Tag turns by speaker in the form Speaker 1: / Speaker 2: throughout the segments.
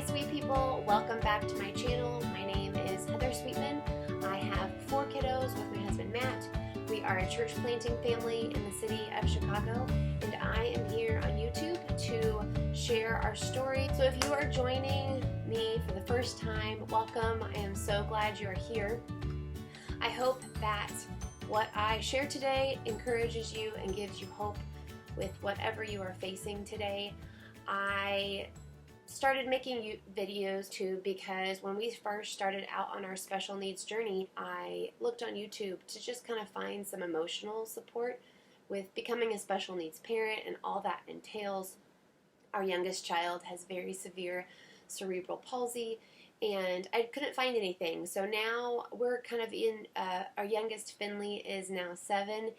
Speaker 1: sweet people, welcome back to my channel. My name is Heather Sweetman. I have 4 kiddos with my husband Matt. We are a church planting family in the city of Chicago, and I am here on YouTube to share our story. So if you are joining me for the first time, welcome. I am so glad you are here. I hope that what I share today encourages you and gives you hope with whatever you are facing today. I started making videos too because when we first started out on our special needs journey, I looked on YouTube to just kind of find some emotional support with becoming a special needs parent and all that entails. Our youngest child has very severe cerebral palsy, and I couldn't find anything. So now we're kind of in, our youngest Finley is now 7,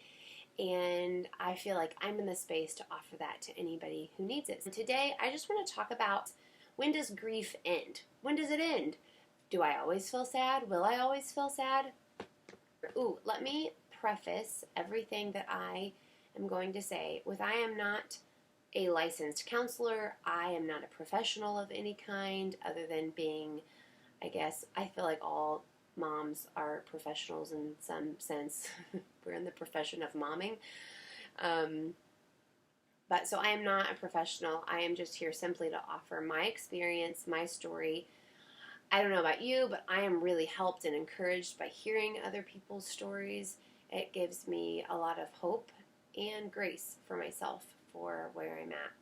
Speaker 1: and I feel like I'm in the space to offer that to anybody who needs it. And today, I just want to talk about, when does grief end? When does it end? Do I always feel sad? Will I always feel sad? Let me preface everything that I am going to say with, I am not a licensed counselor. I am not a professional of any kind other than being, I guess, I feel like all moms are professionals in some sense. We're in the profession of momming. But so I am not a professional. I am just here simply to offer my experience, my story. I don't know about you, but I am really helped and encouraged by hearing other people's stories. It gives me a lot of hope and grace for myself for where I'm at,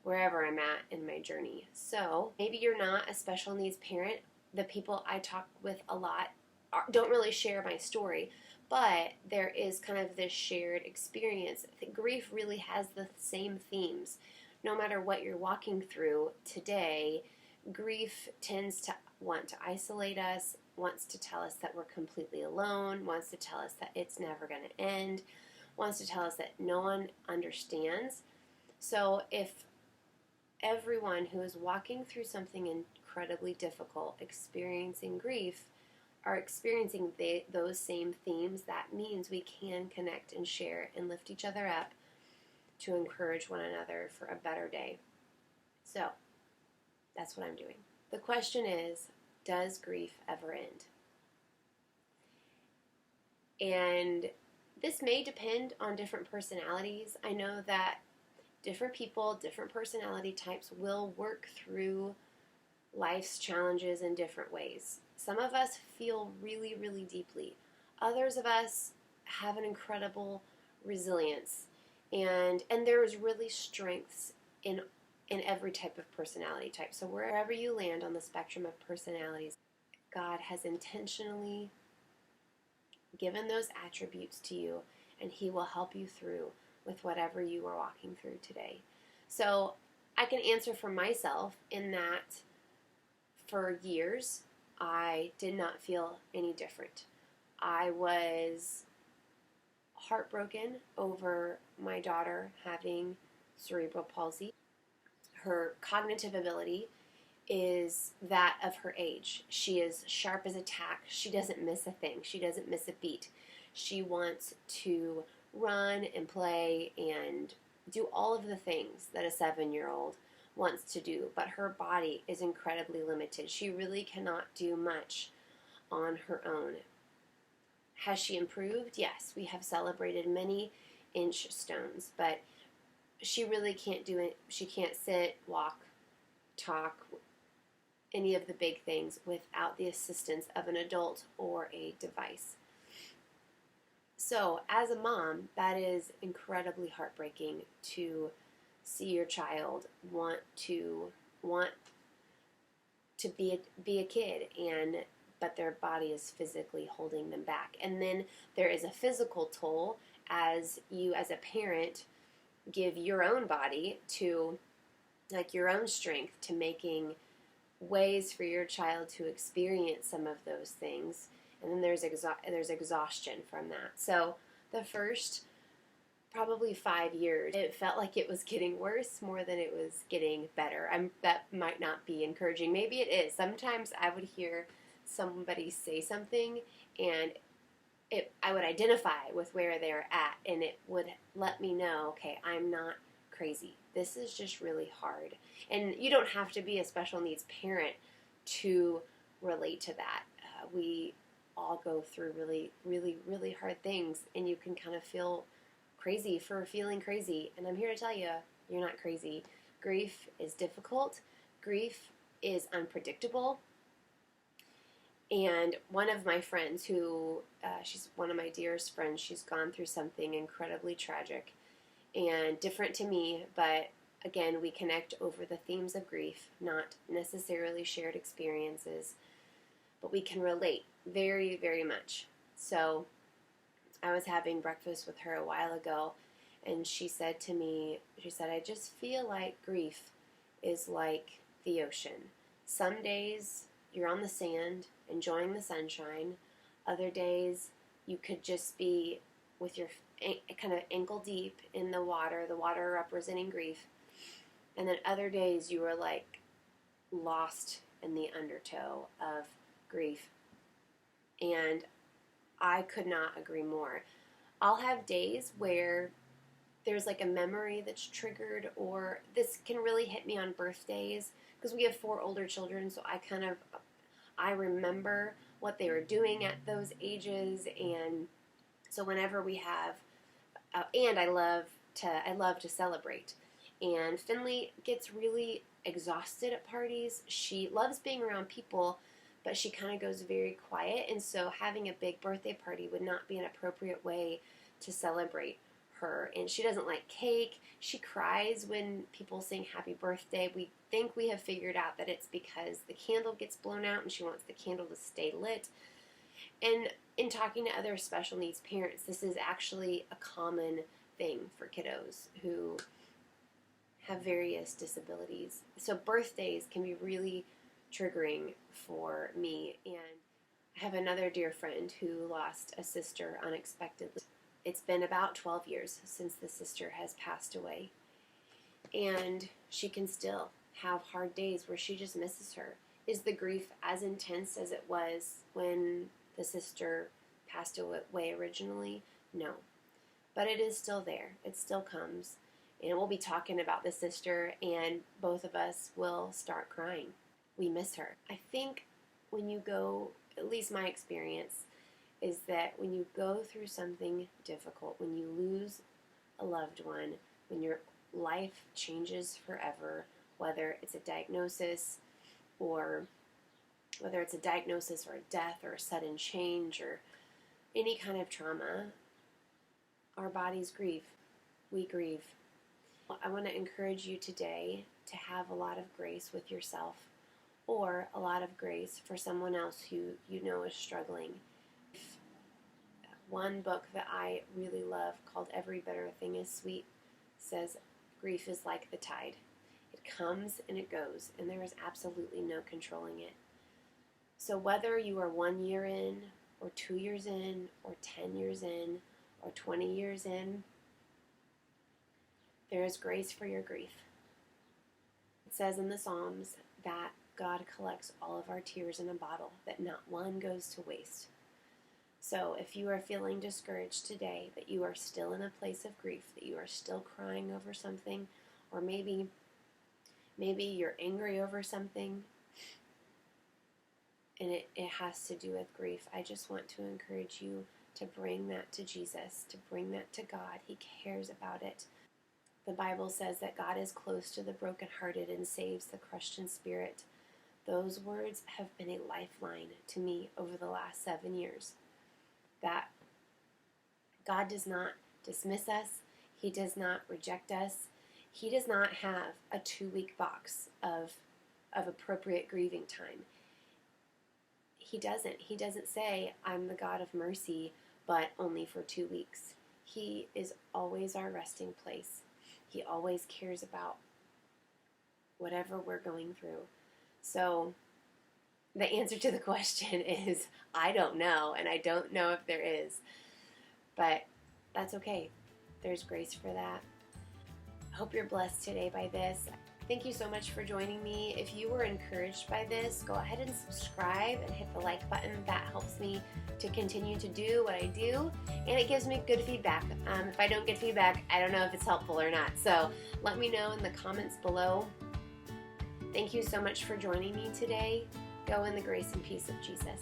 Speaker 1: wherever I'm at in my journey. So maybe you're not a special needs parent. The people I talk with a lot don't really share my story, but there is kind of this shared experience. I think grief really has the same themes. No matter what you're walking through today, grief tends to want to isolate us, wants to tell us that we're completely alone, wants to tell us that it's never going to end, wants to tell us that no one understands. So if everyone who is walking through something incredibly difficult, experiencing grief, are experiencing those same themes, that means we can connect and share and lift each other up to encourage one another for a better day. So that's what I'm doing. The question is, does grief ever end? And this may depend on different personalities. I know that different people, different personality types will work through life's challenges in different ways. Some of us feel really, really deeply. Others of us have an incredible resilience. And there's really strengths in every type of personality type. So wherever you land on the spectrum of personalities, God has intentionally given those attributes to you, and He will help you through with whatever you are walking through today. So I can answer for myself in that for years, I did not feel any different. I was heartbroken over my daughter having cerebral palsy. Her cognitive ability is that of her age. She is sharp as a tack. She doesn't miss a thing. She doesn't miss a beat. She wants to run and play and do all of the things that a 7-year-old wants to do, but her body is incredibly limited. She really cannot do much on her own. Has she improved? Yes, we have celebrated many inch stones, but she really can't do it. She can't sit, walk, talk, any of the big things without the assistance of an adult or a device. So as a mom, that is incredibly heartbreaking to see your child want to be a kid, but their body is physically holding them back. And then there is a physical toll as you, as a parent, give your own body to, like, your own strength to making ways for your child to experience some of those things. And then there's exhaustion from that. So the first probably 5 years, it felt like it was getting worse more than it was getting better. That might not be encouraging. Maybe it is. Sometimes I would hear somebody say something, and I would identify with where they're at, and it would let me know, okay, I'm not crazy. This is just really hard. And you don't have to be a special needs parent to relate to that. We all go through really, really, really hard things, and you can kind of feel crazy for feeling crazy. And I'm here to tell you, you're not crazy. Grief is difficult. Grief is unpredictable. And one of my friends she's one of my dearest friends, she's gone through something incredibly tragic and different to me, but again, we connect over the themes of grief, not necessarily shared experiences, but we can relate very, very much. So I was having breakfast with her a while ago, and she said to me, I just feel like grief is like the ocean. Some days you're on the sand, enjoying the sunshine. Other days you could just be with your kind of ankle deep in the water representing grief. And then other days you were like lost in the undertow of grief. And I could not agree more. I'll have days where there's like a memory that's triggered, or this can really hit me on birthdays, because we have 4 older children, so I remember what they were doing at those ages, and so whenever we have, and I love to celebrate. And Finley gets really exhausted at parties. She loves being around people, but she kind of goes very quiet, and so having a big birthday party would not be an appropriate way to celebrate her. And she doesn't like cake. She cries when people sing happy birthday. We think we have figured out that it's because the candle gets blown out and she wants the candle to stay lit. And in talking to other special needs parents, this is actually a common thing for kiddos who have various disabilities. So birthdays can be really triggering for me. And I have another dear friend who lost a sister unexpectedly. It's been about 12 years since the sister has passed away. And she can still have hard days where she just misses her. Is the grief as intense as it was when the sister passed away originally? No. But it is still there. It still comes. And we'll be talking about the sister, and both of us will start crying. We miss her. I think when you go, at least my experience, is that when you go through something difficult, when you lose a loved one, when your life changes forever, whether it's a diagnosis or a death or a sudden change or any kind of trauma, our bodies grieve. We grieve. I want to encourage you today to have a lot of grace with yourself, or a lot of grace for someone else who you know is struggling. One book that I really love, called Every Bitter Thing is Sweet, says grief is like the tide. It comes and it goes, and there is absolutely no controlling it. So whether you are 1 year in, or 2 years in, or 10 years in, or 20 years in, there is grace for your grief. It says in the Psalms that God collects all of our tears in a bottle, that not one goes to waste. So if you are feeling discouraged today, that you are still in a place of grief, that you are still crying over something, or maybe you're angry over something, and it has to do with grief, I just want to encourage you to bring that to Jesus, to bring that to God. He cares about it. The Bible says that God is close to the brokenhearted and saves the crushed in spirit. Those words have been a lifeline to me over the last 7 years. That God does not dismiss us. He does not reject us. He does not have a 2-week box of appropriate grieving time. He doesn't say, I'm the God of mercy, but only for 2 weeks. He is always our resting place. He always cares about whatever we're going through. So the answer to the question is, I don't know, and I don't know if there is. But that's okay. There's grace for that. I hope you're blessed today by this. Thank you so much for joining me. If you were encouraged by this, go ahead and subscribe and hit the like button. That helps me to continue to do what I do, and it gives me good feedback. If I don't get feedback, I don't know if it's helpful or not. So let me know in the comments below. Thank you so much for joining me today. Go in the grace and peace of Jesus.